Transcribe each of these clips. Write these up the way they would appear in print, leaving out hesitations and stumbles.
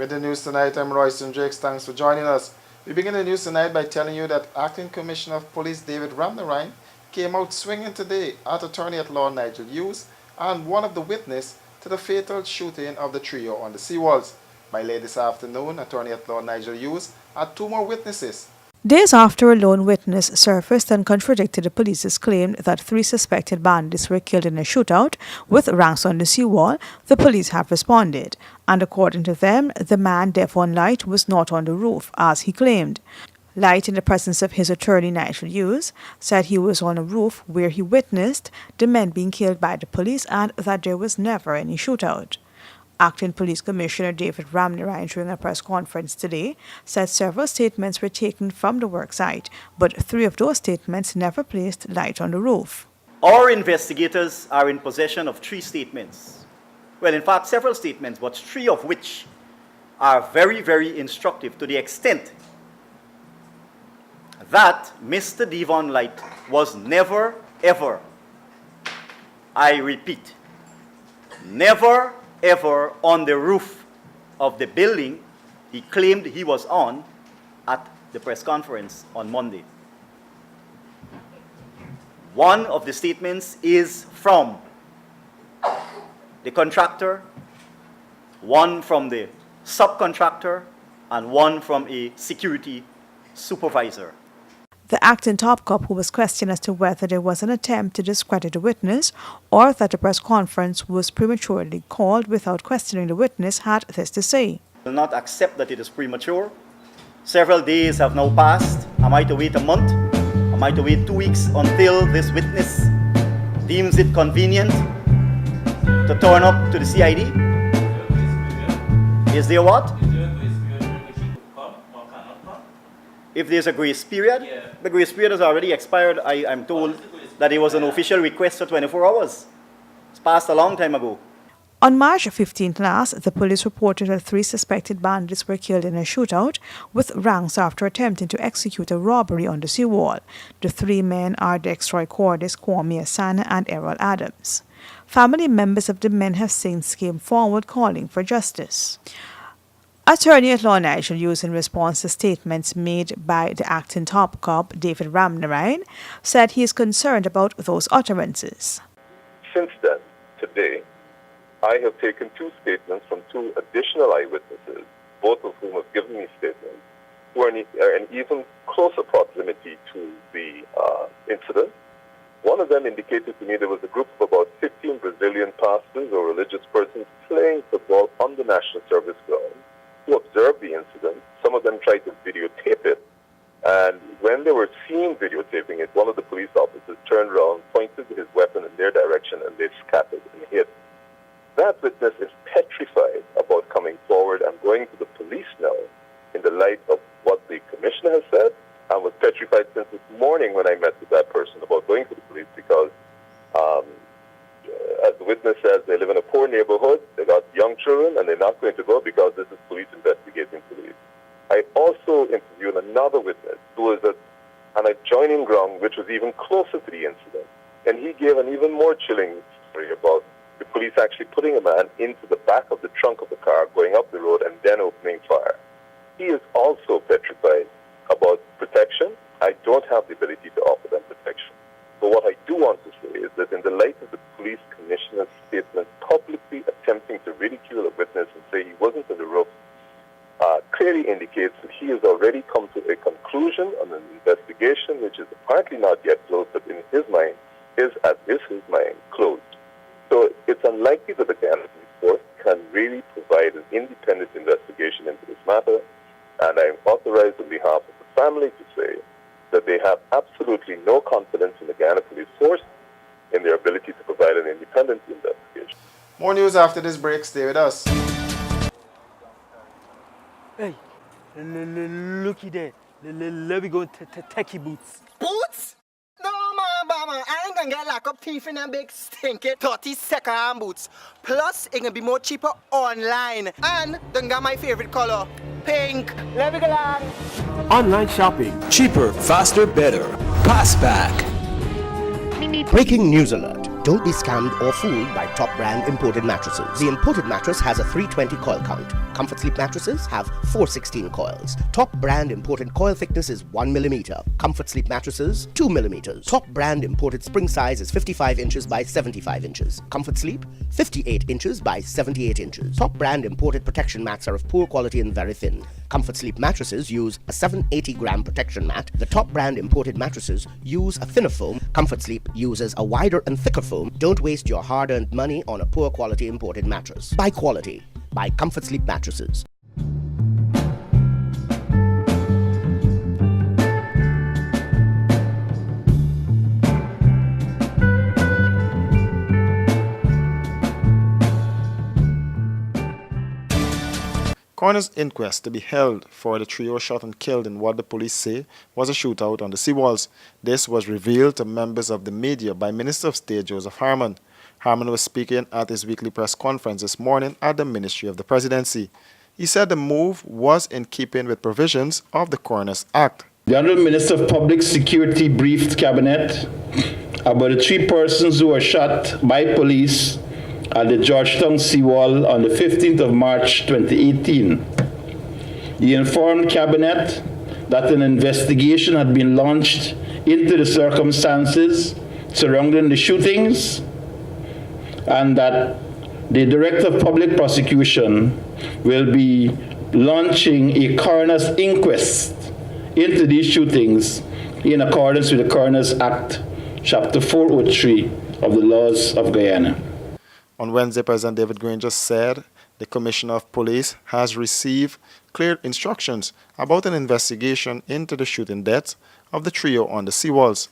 With the news tonight, I'm Royston Jakes. Thanks for joining us. We begin the news tonight by telling you that Acting Commissioner of Police David Ramnarine came out swinging today at Attorney at Law Nigel Hughes and one of the witnesses to the fatal shooting of the trio on the seawalls. By late this afternoon, Attorney at Law Nigel Hughes had two more witnesses. Days after a lone witness surfaced and contradicted the police's claim that 3 suspected bandits were killed in a shootout with ranks on the seawall, the police have responded. And according to them, the man deaf on light was not on the roof, as he claimed. Light, in the presence of his attorney Nigel Hughes, said he was on a roof where he witnessed the men being killed by the police and that there was never any shootout. Acting Police Commissioner David Ramnarine, during a press conference today, said several statements were taken from the worksite, but 3 of those statements never placed light on the roof. Our investigators are in possession of 3 statements. Well, in fact, several statements, but 3 of which are very, very instructive to the extent that Mr. Devon Light was never, ever, I repeat, never, ever on the roof of the building he claimed he was on at the press conference on Monday. One of the statements is from the contractor, one from the subcontractor, and one from a security supervisor. The acting top cop, who was questioned as to whether there was an attempt to discredit the witness or that the press conference was prematurely called without questioning the witness, had this to say. I will not accept that it is premature. Several days have now passed. Am I to wait a month? Am I to wait 2 weeks until this witness deems it convenient to turn up to the CID? Is there what? If there's a grace period, the grace period has already expired. I'm told that it was an official request for 24 hours. It's passed a long time ago. On March 15th last, the police reported that 3 suspected bandits were killed in a shootout with ranks after attempting to execute a robbery on the seawall. The 3 men are Dextroy Cordes, Kwame Asana, and Errol Adams. Family members of the men have since came forward calling for justice. Attorney at Law Nigel Hughes, in response to statements made by the acting top cop, David Ramnarine, said he is concerned about those utterances. Since then, today, I have taken 2 statements from 2 additional eyewitnesses, both of whom have given me statements, who are in even closer proximity to the incident. One of them indicated to me there was a group of about 15 Brazilian pastors or religious persons playing football on the National Service Ground, who observed the incident. Some of them tried to videotape it, and when they were seen videotaping it, one of the police officers turned around, pointed his weapon in their direction, and they scattered and hid. That witness is petrified about coming forward. I'm going to the police now in the light of what the commissioner has said, and was petrified since this morning when I met with that person about going to the police because as the witness says, they live in a poor neighborhood, they got young children, and they're not going to go because this is police investigating police. I also interviewed another witness who was at an adjoining ground which was even closer to the incident, and he gave an even more chilling story about the police actually putting a man into the back of the trunk of the car, going up the road, and then opening fire. He is also petrified about protection. I don't have the ability to offer them protection. But what I do want to say is that in the light of the police commissioner's statement publicly attempting to ridicule a witness and say he wasn't on the roof, clearly indicates that he has already come to a conclusion on an investigation which is apparently not yet closed, but in his mind is, as is his mind, closed. So it's unlikely that the Ghana Police Force can really provide an independent investigation into this matter, and I am authorized on behalf of the family to say that they have absolutely no confidence in the Ghana Police Force in their ability to provide an independent investigation. More news after this break. Stay with us. Hey, looky there. Let me go techie boots. Boots? No, mama, I ain't gonna get lock up teeth in them big stinky 30-second boots. Plus, it can be more cheaper online. And then got my favorite color, pink. Let me go along. Online shopping. Cheaper, faster, better. Passback. Breaking news alert. Don't be scammed or fooled by top brand imported mattresses. The imported mattress has a 320 coil count. Comfort Sleep mattresses have 416 coils. Top brand imported coil thickness is 1 millimeter. Comfort Sleep mattresses, 2 millimeters. Top brand imported spring size is 55 inches by 75 inches. Comfort Sleep, 58 inches by 78 inches. Top brand imported protection mats are of poor quality and very thin. Comfort Sleep mattresses use a 780-gram protection mat. The top brand imported mattresses use a thinner foam. Comfort Sleep uses a wider and thicker foam. Don't waste your hard-earned money on a poor quality imported mattress. Buy quality. Buy Comfort Sleep mattresses. Coroner's inquest to be held for the trio shot and killed in what the police say was a shootout on the seawalls. This was revealed to members of the media by Minister of State Joseph Harmon. Harmon was speaking at his weekly press conference this morning at the Ministry of the Presidency. He said the move was in keeping with provisions of the Coroner's Act. The Honourable Minister of Public Security briefed Cabinet about the 3 persons who were shot by police at the Georgetown seawall on the 15th of March 2018. He informed Cabinet that an investigation had been launched into the circumstances surrounding the shootings and that the Director of Public Prosecution will be launching a coroner's inquest into these shootings in accordance with the Coroner's Act, Chapter 403 of the laws of Guyana. On Wednesday, President David Granger said the Commissioner of Police has received clear instructions about an investigation into the shooting deaths of the trio on the seawalls.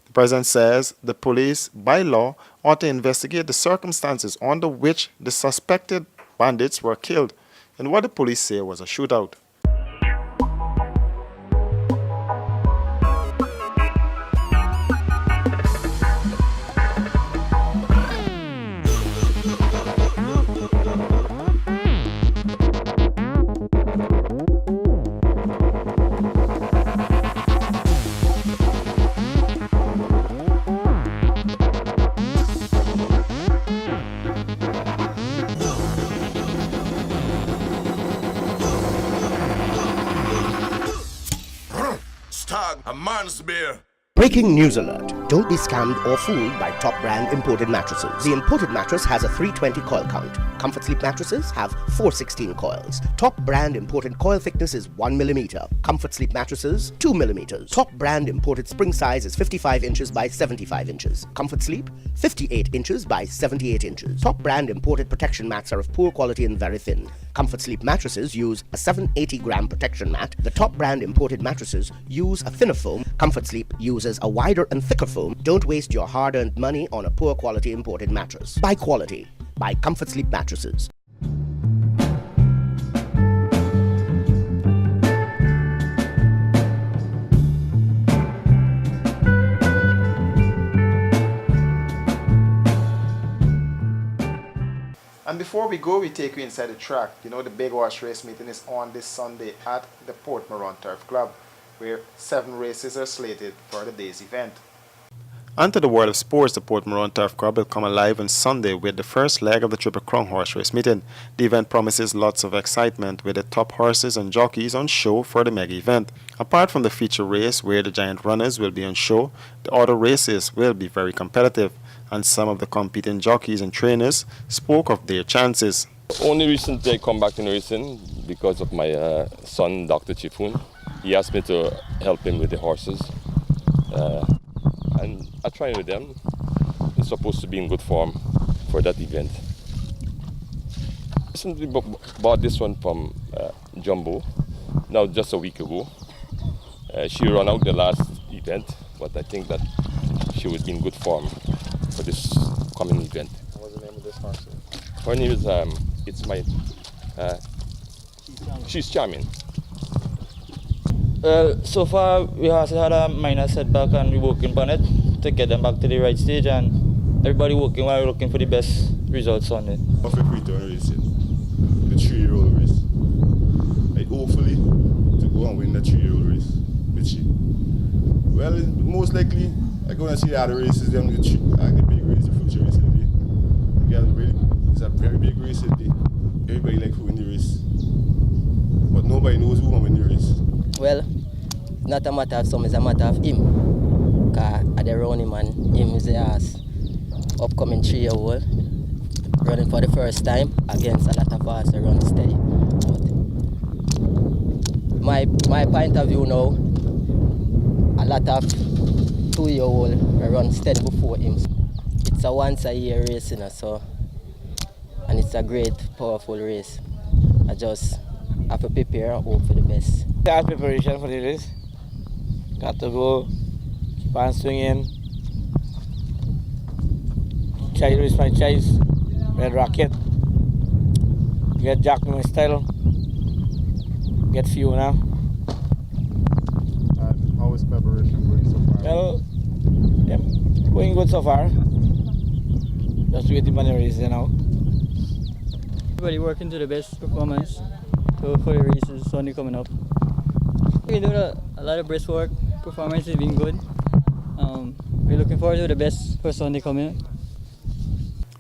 The President says the police, by law, ought to investigate the circumstances under which the suspected bandits were killed in what the police say was a shootout. A man's beer. Breaking news alert. Don't be scammed or fooled by top brand imported mattresses. The imported mattress has a 320 coil count. Comfort Sleep mattresses have 416 coils. Top brand imported coil thickness is 1 millimeter. Comfort Sleep mattresses, 2 millimeters. Top brand imported spring size is 55 inches by 75 inches. Comfort Sleep, 58 inches by 78 inches. Top brand imported protection mats are of poor quality and very thin. Comfort Sleep mattresses use a 780-gram protection mat. The top brand imported mattresses use a thinner foam. Comfort Sleep uses a wider and thicker foam. Don't waste your hard-earned money on a poor quality imported mattress. Buy quality. Buy Comfort Sleep mattresses. And before we go, we take you inside the track. You know, the Big Horse Race meeting is on this Sunday at the Port Moran Turf Club, where 7 races are slated for the day's event. And to the world of sports, the Port Moran Turf Club will come alive on Sunday with the first leg of the Triple Crown Horse Race meeting. The event promises lots of excitement with the top horses and jockeys on show for the mega event. Apart from the feature race where the giant runners will be on show, the other races will be very competitive, and some of the competing jockeys and trainers spoke of their chances. Only recently I come back in racing because of my son, Dr. Chifun. He asked me to help him with the horses. And I train with them. I'm supposed to be in good form for that event. I recently bought this one from Jumbo, now just a week ago. She ran out the last event, but I think that she would be in good form for this coming event. What's the name of this horse? Her name is, it's my, she's charming. So far we have had a minor setback and we're working on it to get them back to the right stage, and everybody working while looking for the best results on it. Perfect return racing, the 3-year-old race. Like hopefully to go and win the 3-year-old race with she. Well, most likely I'm going to see the other races, them the big race, the future race of the day. Yeah, really, it's a very big race of the day. Everybody like who win the race. But nobody knows who will win the race. Well, not a matter of some, it's a matter of him. Because at the round him and him is the upcoming 3-year-old running for the first time against a lot of us that run steady. But my point of view now, a lot of 2-year-old run steady before him. It's a once-a-year race, you know, so, and it's a great, powerful race. I just have to prepare and hope for the best. Got preparation for the race. Got to go, keep on swinging. Try to race my choice, Red Rocket. Get Jack in my style. Get Fiona. And how is preparation going so far? Well, yeah, going good so far. Just waiting for the race now. Everybody working to the best performance for the races Sunday coming up. We do a lot of brisk work. Performance has been good. We're looking forward to the best for Sunday coming up.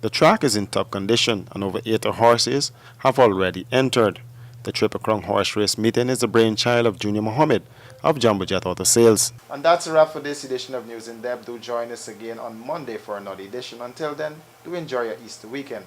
The track is in top condition and over 80 horses have already entered. The Triple Crown Horse Race meeting is the brainchild of Junior Mohammed of Jumbo Jet Auto Sales. And that's a wrap for this edition of News in Depth. Do join us again on Monday for another edition. Until then, do enjoy your Easter weekend.